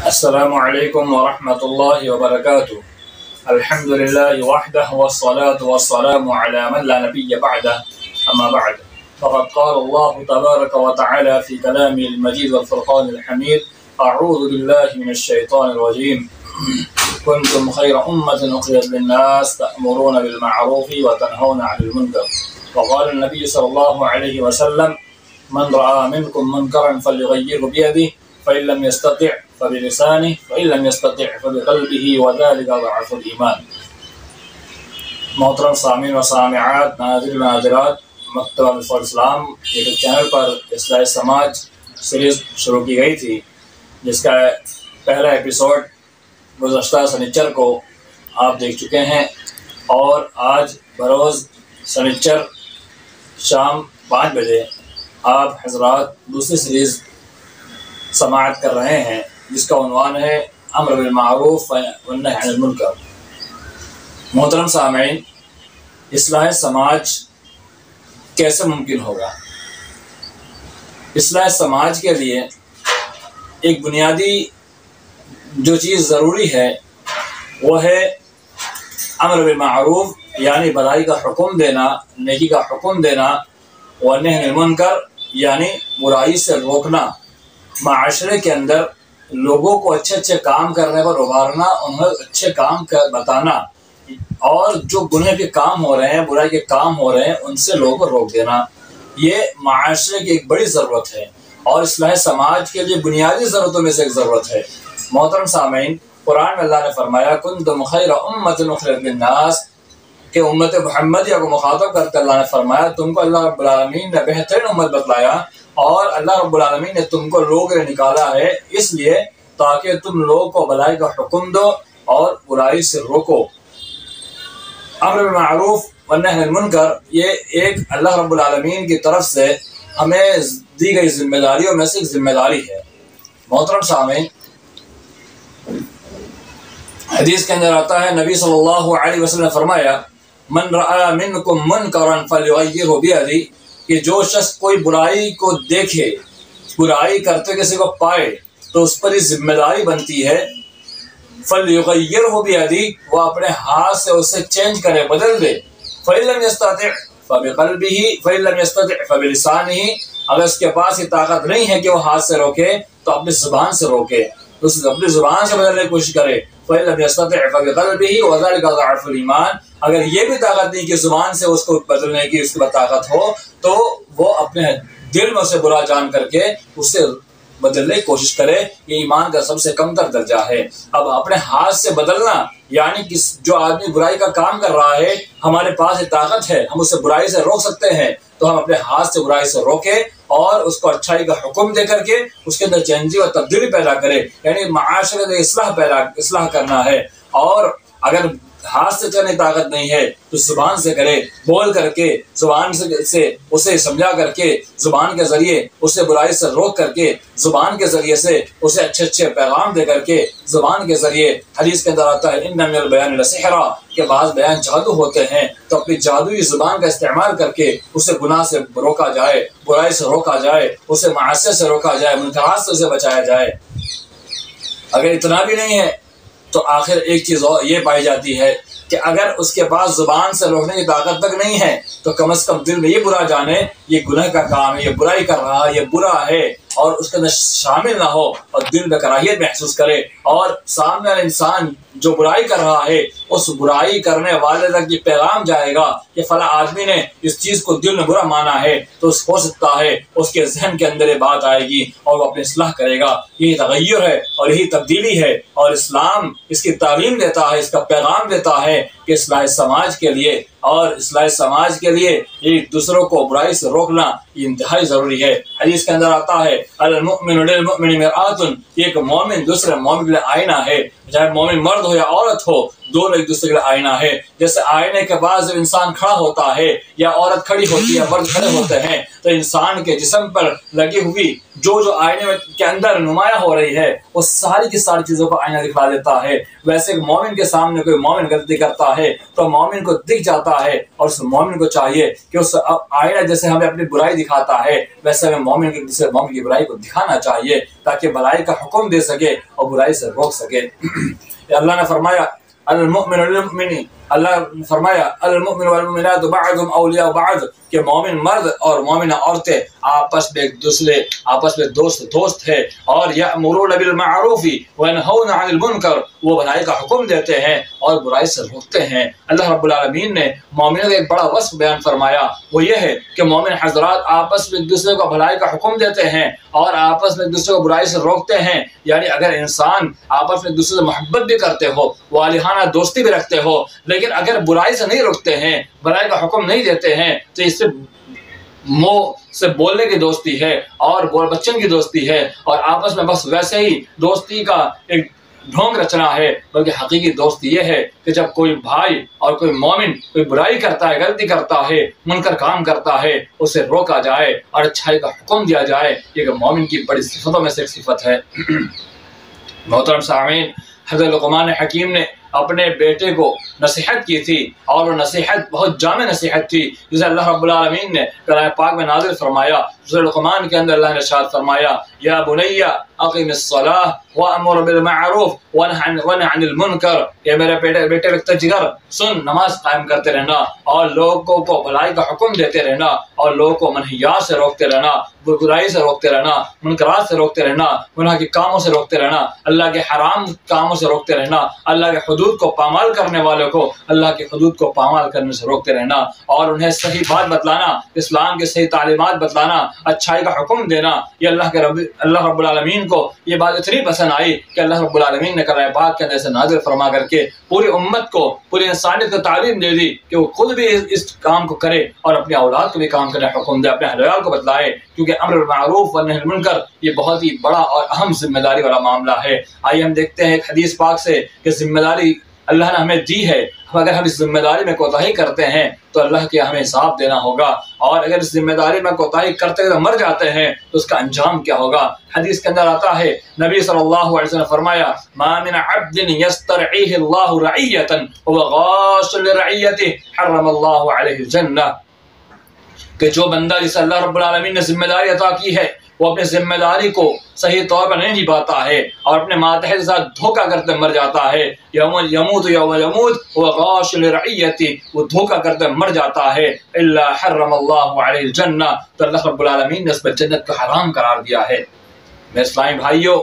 السلام علیکم ورحمۃ اللہ وبرکاتہ۔ الحمد للہ وحدہ والصلاة والسلام علی من لا نبی بعدہ، اما بعد فقد قال اللہ تبارک وتعالی فی کلامہ المجید والفرقان الحمید: اعوذ باللہ من الشیطان الرجیم، کنتم خیر امۃ اخرجت للناس تأمرون بالمعروف وتنہون عن المنکر، وقال النبی صلی اللہ علیہ وسلم: من رأى منکم منکرا فلیغیرہ بیدہ فإن لم يستطع فبلسانه فإن لم يستطع فبقلبه وذلك ضعف الإيمان۔ محترم سامعین و سامعات، ناظرین و ناظرات، مکتبہ مصباح الاسلام یوٹیوب چینل پر اصلاح سماج سیریز شروع کی گئی تھی، جس کا پہلا ایپیسوڈ گزشتہ سنیچر کو آپ دیکھ چکے ہیں، اور آج بروز سنیچر شام 5 بجے آپ حضرات دوسری سیریز سماعت کر رہے ہیں، جس کا عنوان ہے امر بالمعروف والنہی عن المنکر۔ محترم سامعین، اصلاح سماج کیسے ممکن ہوگا؟ اصلاح سماج کے لیے ایک بنیادی جو چیز ضروری ہے وہ ہے امر بالمعروف، یعنی بھلائی کا حکم دینا، نیکی کا حکم دینا، والنہی عن المنکر یعنی برائی سے روکنا۔ معاشرے کے اندر لوگوں کو اچھے اچھے کام کرنے پر ابھارنا، انہیں اچھے کام بتانا، اور جو گناہ کے کام ہو رہے ہیں، برائی کے کام ہو رہے ہیں، ان سے لوگوں کو روک دینا، یہ معاشرے کی ایک بڑی ضرورت ہے، اور اصلاح سماج کے لیے بنیادی ضرورتوں میں سے ایک ضرورت ہے۔ محترم سامعین، قرآن میں اللہ نے فرمایا: کنتم خیر امۃ اخرجت للناس، کہ امت محمدیہ کو مخاطب کرتے اللہ نے فرمایا تم کو اللہ رب العالمین نے بہترین امت بتلایا، اور اللہ رب العالمین نے تم کو لوگ نکالا ہے اس لیے تاکہ تم لوگوں کو بھلائی کا حکم دو اور برائی سے روکو۔ امر بالمعروف والنہی عن المنکر یہ ایک اللہ رب العالمین کی طرف سے ہمیں دی گئی ذمہ داریوں میں سے ایک ذمہ داری ہے۔ محترم سامعین، حدیث کے اندر آتا ہے، نبی صلی اللہ علیہ وسلم نے فرمایا: من رأى منکم منکرا فلیغیرہ بیدہ، کہ جو شخص کوئی برائی کو دیکھے، برائی کرتے کسی کو پائے، تو اس پر یہ ذمہ داری بنتی ہے فلیغیرہ بیدہ، وہ اپنے ہاتھ سے اسے چینج کرے، بدل دے۔ فإن لم يستطع فبقلبہ فإن لم يستطع فبلسانہ، اگر اس کے پاس یہ طاقت نہیں ہے کہ وہ ہاتھ سے روکے تو اپنی زبان سے روکے، اس اپنی زبان سے بدلنے کی کوشش کرے۔ فإن لم يستطع فبقلبہ وذلك ضعف الإيمان، اگر یہ بھی طاقت نہیں کہ زبان سے اس کو بدلنے کی اس کے بعد طاقت ہو، تو وہ اپنے دل میں اسے برا جان کر کے اسے بدلنے کی کوشش کرے۔ یہ ایمان کا سب سے کم تر درجہ ہے۔ اب اپنے ہاتھ سے بدلنا یعنی کہ جو آدمی برائی کا کام کر رہا ہے، ہمارے پاس یہ طاقت ہے، ہم اسے برائی سے روک سکتے ہیں، تو ہم اپنے ہاتھ سے برائی سے روکیں اور اس کو اچھائی کا حکم دے کر کے اس کے اندر چینجی اور تبدیلی پیدا کرے، یعنی معاشرے میں اصلاح کرنا ہے۔ اور اگر ہاتھ سے کرنے طاقت نہیں ہے تو زبان سے کرے، بول کر کے، زبان سے اسے سمجھا کر کے، زبان کے ذریعے اسے برائی سے روک کر کے، زبان کے ذریعے سے اسے اچھے اچھے پیغام دے کر کے، زبان کے ذریعے۔ حدیث کے اندر آتا ہے: ان من البیان لسحرا، کہ بعض بیان جادو ہوتے ہیں، تو اپنی جادوئی زبان کا استعمال کر کے اسے گناہ سے روکا جائے، برائی سے روکا جائے، اسے معصیت سے روکا جائے، منکرات سے اسے بچایا جائے۔ اگر اتنا بھی نہیں ہے تو آخر ایک چیز اور یہ پائی جاتی ہے کہ اگر اس کے پاس زبان سے روکنے کی طاقت تک نہیں ہے تو کم از کم دل میں یہ برا جانے یہ گناہ کا کام ہے، یہ برائی کر رہا ہے، یہ برا ہے، اور اس کے اندر شامل نہ ہو اور دل میں کراہیت محسوس کرے، اور سامنے والا انسان جو برائی کر رہا ہے اس برائی کرنے والے تک یہ پیغام جائے گا کہ فلاں آدمی نے اس چیز کو دل میں برا مانا ہے، تو ہو سکتا ہے اس کے ذہن کے اندر یہ بات آئے گی اور وہ اپنی اصلاح کرے گا۔ یہی تغیر ہے اور یہی تبدیلی ہے، اور اسلام اس کی تعلیم دیتا ہے، اس کا پیغام دیتا ہے کہ اصلاح سماج کے لیے، اور اصلاح سماج کے لیے ایک دوسروں کو برائی سے روکنا یہ انتہائی ضروری ہے۔ حدیث کے اندر آتا ہے: المؤمن للمؤمن مرآۃ، ایک مومن دوسرے مومن کے لیے آئینہ ہے۔ چاہے مومن مرد ہو یا عورت ہو، دونوں ایک دوسرے کا آئینہ ہے۔ جیسے آئینے کے بعد جب انسان کھڑا ہوتا ہے یا عورت کھڑی ہوتی ہے، مرد کھڑے ہوتے ہیں، تو انسان کے جسم پر لگی ہوئی جو آئینے کے اندر نمایاں ہو رہی ہے وہ ساری کی ساری چیزوں کو آئینہ دکھلا دیتا ہے۔ ویسے ایک مومن کے سامنے کوئی مومن غلطی کرتا ہے تو مومن کو دکھ جاتا ہے، اور اس مومن کو چاہیے کہ اس آئینہ جیسے ہمیں اپنی برائی دکھاتا ہے ویسے ہمیں مومن کی برائی کو دکھانا چاہیے، تاکہ بھلائی کا حکم دے سکے اور برائی سے روک سکے۔ اللہ نے فرمایا المؤمن للمؤمن، اللہ فرمایا المؤمن والمؤمنات بعضهم اولیاء بعض، کہ مومن مرد اور مومنہ عورتیں آپس میں دوست ہے، اور یأمرون بالمعروف وینہون عن المنکر، وہ بھلائی کا حکم دیتے ہیں اور برائی سے روکتے ہیں۔ اللہ رب العالمین نے مومنوں کا ایک بڑا وصف بیان فرمایا، وہ یہ ہے کہ مومن حضرات آپس میں ایک دوسرے کو بھلائی کا حکم دیتے ہیں اور آپس میں ایک دوسرے کو برائی سے روکتے ہیں۔ یعنی اگر انسان آپس میں ایک دوسرے سے محبت بھی کرتے ہو، والہانہ دوستی بھی رکھتے ہو، لیکن اگر برائی سے نہیں روکتے ہیں، برائی کا حکم نہیں دیتے ہیں، تو اس سے منہ سے بولنے کی دوستی ہے اور بچن کی دوستی ہے، اور آپس میں بس ویسے ہی دوستی کا ایک ڈھونگ رچنا ہے۔ بلکہ حقیقی دوستی یہ ہے کہ جب کوئی بھائی اور کوئی مومن کوئی برائی کرتا ہے، غلطی کرتا ہے، منکر کام کرتا ہے، اسے روکا جائے اور اچھائی کا حکم دیا جائے۔ یہ کہ مومن کی بڑی صفتوں میں سے ایک صفت ہے۔ محترم سامعین، حضرت لقمان حکیم نے اپنے بیٹے کو نصیحت کی تھی، اور وہ نصیحت بہت جامع نصیحت تھی، جسے اللہ رب العالمین نے قرآن پاک میں نازل فرمایا۔ سورہ لقمان کے اندر اللہ نے ارشاد فرمایا یا بنی اقم الصلاۃ وامر بالمعروف وانہ عن المنکر، کہ میرے بیٹے رکھتے جگر سن، نماز قائم کرتے رہنا اور لوگوں کو بھلائی کا حکم دیتے رہنا اور لوگوں کو منہیات سے روکتے رہنا، برائی سے روکتے رہنا، منکرات سے روکتے رہنا، گناہ کے کاموں سے روکتے رہنا، اللہ کے حرام کاموں سے روکتے رہنا، اللہ کے حدود کو پامال کرنے والوں کو اللہ کے حدود کو پامال کرنے سے روکتے رہنا، اور انہیں صحیح بات بتلانا، اسلام کے صحیح تعلیمات بتلانا، اچھائی کا حکم دینا۔ یہ اللہ رب العالمین کو یہ بات اتنی پسند آئی کہ اللہ رب العالمین نے قرآن پاک کے اندر سے نازل فرما کر کے پوری امت کو، پوری انسانیت کو تعلیم دے دی کہ وہ خود بھی اس کام کو کرے اور اپنے اولاد کو بھی کام کرنے حکم دے، اپنے اہل ویال کو بتلائے، کیونکہ امر بالمعروف ونہی عن المنکر یہ بہت ہی بڑا اور اہم ذمہ داری والا معاملہ ہے۔ آئیے ہم دیکھتے ہیں ایک حدیث پاک سے کہ ذمہ داری اللہ نے ہمیں دی ہے، اگر ہم اس ذمہ داری میں کوتاہی کرتے ہیں تو اللہ کے ہمیں حساب دینا ہوگا، اور اگر اس ذمہ داری میں کوتاہی کرتے ہوئے مر جاتے ہیں تو اس کا انجام کیا ہوگا۔ حدیث کے اندر آتا ہے، نبی صلی اللہ علیہ وسلم نے فرمایا ما من عبد یسترعیہ اللہ رعیۃ وهو غاش لرعیتہ حرم اللہ علیہ الجنہ، کہ جو بندہ جسے اللہ رب العالمین نے ذمہ داری عطا کی ہے وہ اپنی ذمہ داری کو صحیح طور پر نہیں نبھاتا ہے اور اپنے ماتحت کے ساتھ دھوکہ کرتے مر جاتا ہے، یوم یموت وہ غاش لرعیتی، وہ دھوکہ کرتے مر جاتا ہے، الا حرم اللہ علیہ الجنہ، تو اللہ رب العالمین نے اس پر جنت کو حرام قرار دیا ہے۔ میرے اسلامی بھائیوں،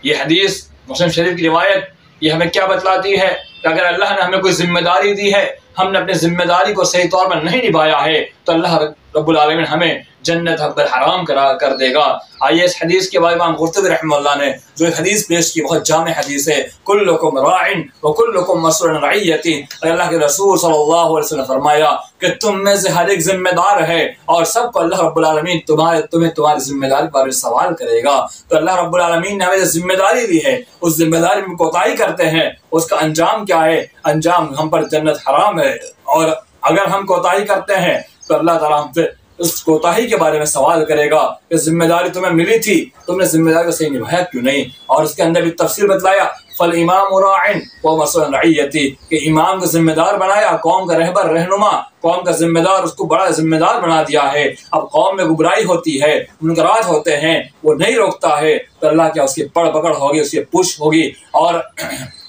یہ حدیث مسلم شریف کی روایت یہ ہمیں کیا بتلاتی ہے کہ اگر اللہ نے ہمیں کوئی ذمہ داری دی ہے، ہم نے اپنی ذمہ داری کو صحیح طور پر نہیں نبھایا ہے، تو اللہ رب العالمین ہمیں جنت حق حرام کر دے گا۔ آئیے اس حدیث کے بعد امام قرطبی رحمہ اللہ نے جو حدیث پیش کی بہت جامع حدیث ہے، کلکم راع وکلکم مسئول عن رعیتہ، اللہ کے رسول صلی اللہ علیہ وسلم نے فرمایا کہ تم میں سے ہر ایک ذمہ دار ہے اور سب کو اللہ رب العالمین تمہیں تمہاری ذمہ داری کے بارے میں سوال کرے گا۔ تو اللہ رب العالمین نے ہمیں ذمہ داری دی ہے، اس ذمہ داری میں کوتاہی کرتے ہیں، اس کا انجام کیا ہے؟ انجام ہم پر جنت حرام ہے، اور اگر ہم کوتاہی کرتے ہیں تو اللہ تعالیٰ ہم سے اس کوتاہی کے بارے میں سوال کرے گا کہ ذمہ داری تمہیں ملی تھی، تم نے ذمہ داری کو صحیح نبھایا کیوں نہیں؟ اور اس کے اندر بھی تفصیل بتلایا فالامام راع ومسؤول عن رعیتہ، کہ امام کو ذمہ دار بنایا، قوم کا رہبر رہنما، قوم کا ذمہ دار، اس کو بڑا ذمہ دار بنا دیا ہے۔ اب قوم میں گمراہی ہوتی ہے، منکرات ہوتے ہیں، وہ نہیں روکتا ہے تو اللہ کیا اس کی پکڑ ہوگی، اس کی پوچھ ہوگی، اور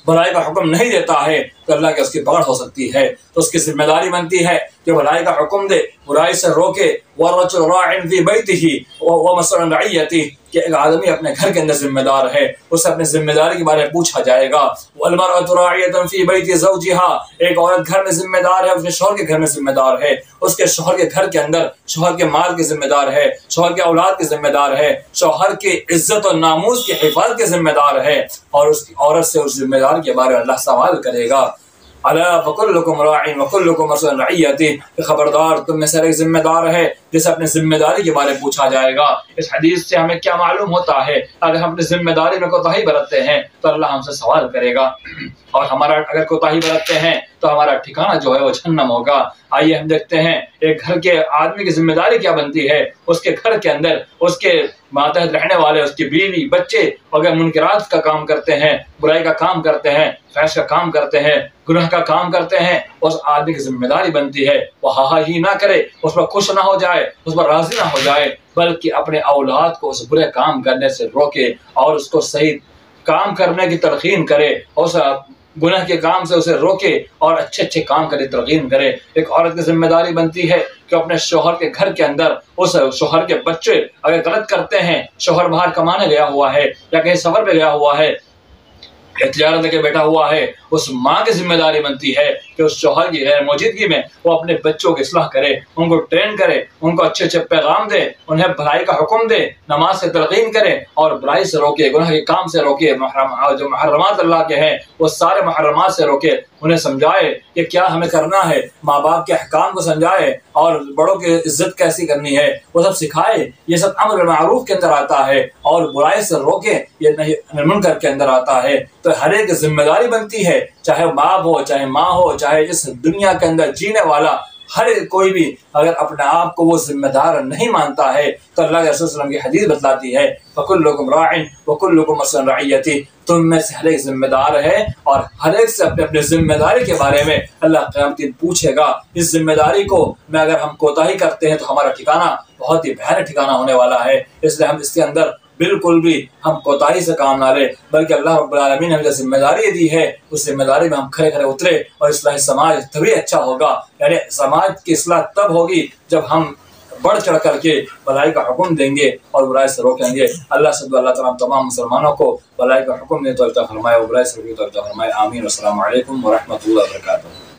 بھلائی کا حکم نہیں دیتا ہے تو اللہ کے اس کی پکڑ ہو سکتی ہے۔ تو اس کی ذمہ داری بنتی ہے کہ بھلائی کا حکم دے، برائی سے روکے۔ والرجل راع فی بیتہ ومسؤول عن رعیتہ، کہ ایک آدمی اپنے گھر کے اندر ذمہ دار ہے، اسے اپنے ذمہ داری کے بارے میں پوچھا جائے گا۔ والمرأة راعیۃ فی بیت زوجہا، ایک عورت گھر میں ذمہ دار ہے، اس کے شوہر کے گھر میں ذمہ دار ہے، اس کے شوہر کے گھر کے اندر شوہر کے مال کی ذمہ دار ہے، شوہر کے اولاد کی ذمہ دار ہے، شوہر کی عزت و ناموس کی حفاظت کی ذمہ دار ہے، اور اس کی عورت سے اس ذمہ دار کے بارے میں اللہ سوال کرے گا۔ الا فکلکم راع وکلکم مسؤول عن رعیتہ، خبردار تم میں سے ایک ذمہ دار ہے جسے اپنی ذمہ داری کے بارے میں پوچھا جائے گا۔ اس حدیث سے ہمیں کیا معلوم ہوتا ہے؟ اگر ہم اپنی ذمہ داری میں کوتاہی برتتے ہیں تو اللہ ہم سے سوال کرے گا، اور ہمارا اگر کوتاہی برتتے ہیں تو ہمارا ٹھکانہ جو ہے وہ جہنم ہوگا۔ آئیے ہم دیکھتے ہیں ایک گھر کے آدمی کی ذمہ داری کیا بنتی ہے۔ اس کے گھر کے اندر اس کے ماتحت رہنے والے، اس کی بیوی بچے اگر منکرات کا کام کرتے ہیں، برائی کا کام کرتے ہیں، فحش کا کام کرتے ہیں، گناہ کا کام کرتے ہیں، اس آدمی کی ذمہ داری بنتی ہے وہ ہاں ہی نہ کرے، اس پر خوش نہ ہو جائے، اس پر راضی نہ ہو جائے، بلکہ اپنے اولاد کو اس برے کام کرنے سے روکے اور اس کو صحیح کام کرنے کی تلقین کرے، اس گناہ کے کام سے اسے روکے اور اچھے اچھے کام کرے، تلقین کرے۔ ایک عورت کی ذمہ داری بنتی ہے کہ اپنے شوہر کے گھر کے اندر اس شوہر کے بچے اگر غلط کرتے ہیں، شوہر باہر کمانے گیا ہوا ہے یا کہیں سفر پہ گیا ہوا ہے، تجارت لے کے بیٹھا ہوا ہے، اس ماں کی ذمہ داری بنتی ہے کہ اس شوہر کی غیر موجودگی میں وہ اپنے بچوں کی اصلاح کرے، ان کو ٹرین کرے، ان کو اچھے اچھے پیغام دے، انہیں بھلائی کا حکم دے، نماز سے تلقین کرے اور برائی سے روکے، گناہ کے کام سے روکے، جو محرمات اللہ کے ہیں وہ سارے محرمات سے روکے، انہیں سمجھائے کہ کیا ہمیں کرنا ہے، ماں باپ کے احکام کو سمجھائے اور بڑوں کی عزت کیسی کرنی ہے وہ سب سکھائے۔ یہ سب امر بالمعروف کے اندر آتا ہے اور برائی سے روکے، یہ نہی عن المنکر کے اندر آتا ہے۔ تو ہر ایک ذمہ داری بنتی ہے، چاہے باپ ہو، چاہے ماں ہو، چاہے اس دنیا کے اندر جینے والا ہر کوئی بھی اگر اپنے آپ کو وہ ذمہ دار نہیں مانتا ہے تو اللہ کے رسول صلی اللہ علیہ وسلم کی حدیث بتلاتی ہے فَكُلُّكُمْ رَاعٍ وَكُلُّكُمْ مَسْئُولٌ عَنْ رَعِيَّتِهِ، تم میں سے ہر ایک ذمہ دار ہے اور ہر ایک سے اپنے اپنے ذمہ داری کے بارے میں اللہ قیامت دن پوچھے گا۔ اس ذمہ داری کو میں اگر ہم کوتاہی کرتے ہیں تو ہمارا ٹھکانہ بہت ہی بھیانک ٹھکانہ ہونے والا ہے، اس لیے ہم اس کے اندر بالکل بھی ہم کوتاہی سے کام نہ لیں، بلکہ اللہ رب العالمین نے ہمیں جو ذمہ داری دی ہے اس ذمہ داری میں ہم کھڑے کھڑے اترے، اور اصلاح سماج تبھی اچھا ہوگا، یعنی سماج کی اصلاح تب ہوگی جب ہم بڑھ چڑھ کر کے بھلائی کا حکم دیں گے اور برائی سے روکیں گے۔ اللہ سے اللہ تعالیٰ تمام مسلمانوں کو بھلائی کا حکم دے تو عطا فرمائے اور برائی سے روکے تو عطا فرمائے۔ آمین۔ السلام علیکم ورحمۃ اللہ وبرکاتہ۔